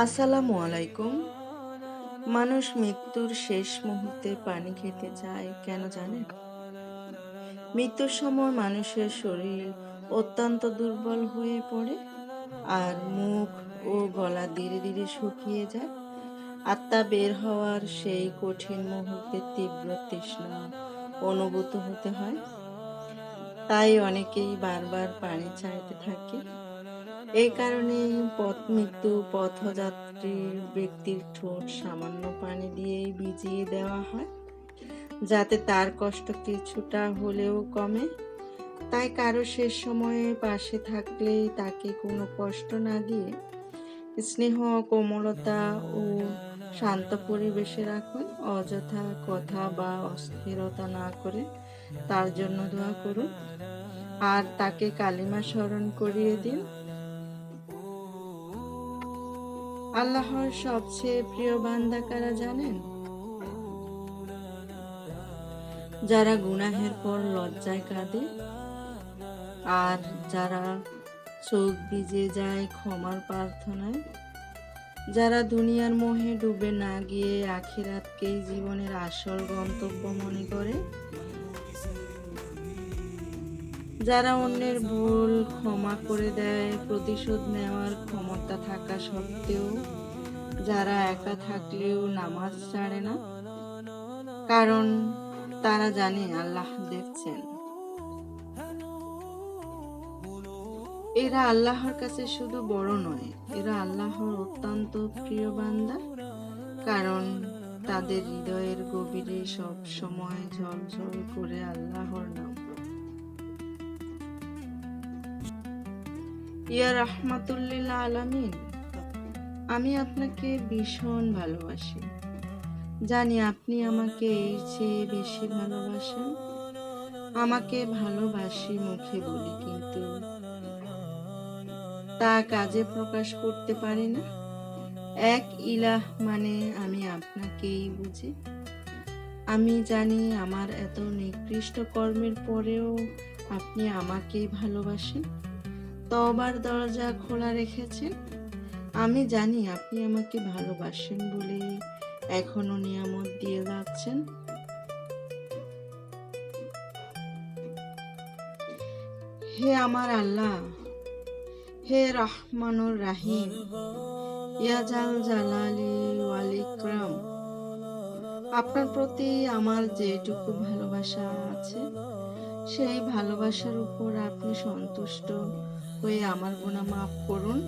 আসসালামু আলাইকুম। মানুষ মৃত্যুর শেষ মুহূর্তে পানি খেতে চায় কেন জানেন? মৃত্যুর সময় মানুষের শরীর অত্যন্ত দুর্বল হয়ে পড়ে আর মুখ ও গলা ধীরে ধীরে শুকিয়ে যায়। আত্মা বের হওয়ার সেই কঠিন মুহূর্তে তীব্র তৃষ্ণা অনুভূত হতে হয়। তাই অনেকেই বারবার পানি চাইতে থাকে। এই কারণেই পথযাত্রীর ব্যক্তির ঠোঁট সামান্য পানি দিয়েই ভিজিয়ে দেওয়া হয়, যাতে তার কষ্ট কিছুটা হলেও কমে। তাই কারো শেষ সময়ে পাশে থাকলেই তাকে কোনো কষ্ট না দিয়ে স্নেহ, কোমলতা ও শান্ত পরিবেশে রাখুন। অযথা কথা বা অস্থিরতা না করে তার জন্য দোয়া করুন আর তাকে কালিমা স্মরণ করিয়ে দিন। আল্লাহর সবচেয়ে প্রিয় বান্দা কারা জানেন? যারা গুনাহের পর লজ্জায় কাঁদে আর যারা চোখ ভিজে যায় ক্ষমার প্রার্থনায়, যারা দুনিয়ার মোহে ডুবে না গিয়ে আখিরাতকেই জীবনের আসল গন্তব্য মনে করে, যারা অন্যের ভুল ক্ষমা করে দেয় প্রতিশোধ নেওয়ার ক্ষমতা থাকা সত্ত্বেও, যারা একা থাকলেও নামাজ ছাড়ে না, কারণ তারা জানে আল্লাহ দেখছেন। এরা আল্লাহর কাছে শুধু বড় নয়, এরা আল্লাহর অত্যন্ত প্রিয় বান্দা, কারণ তাদের হৃদয়ের গভীরে সব সময় ঝলঝল করে আল্লাহর নাম। ইয়া রাহমাতুল্লিল আলামিন, আমি আপনাকে ভীষণ ভালোবাসি। জানি আপনি আমাকে এর চেয়ে বেশি ভালোবাসেন। আমাকে ভালোবাসি মুখে বলি, কিন্তু তা কাজে প্রকাশ করতে পারি না। এক ইলাহ মানে আমি আপনাকেই বুঝি। আমি জানি আমার এত নিকৃষ্ট কর্মের পরেও আপনি আমাকেই ভালোবাসেন, তওবার দরজা খোলা রেখেছেন। আমি জানি আপনি আমাকে ভালোবাসেন বলেই এখনো নিয়ামত দিয়ে যাচ্ছেন। হে আমার আল্লাহ, হে রহমানুর রাহিম, ইয়া জাল জালালি ওয়াল ইকরাম, আপনার প্রতি আমার যেটুকু ভালোবাসা আছে, সেই ভালোবাসার উপর আপনি সন্তুষ্ট হয়ে আমার গুনাহ মাফ করুন।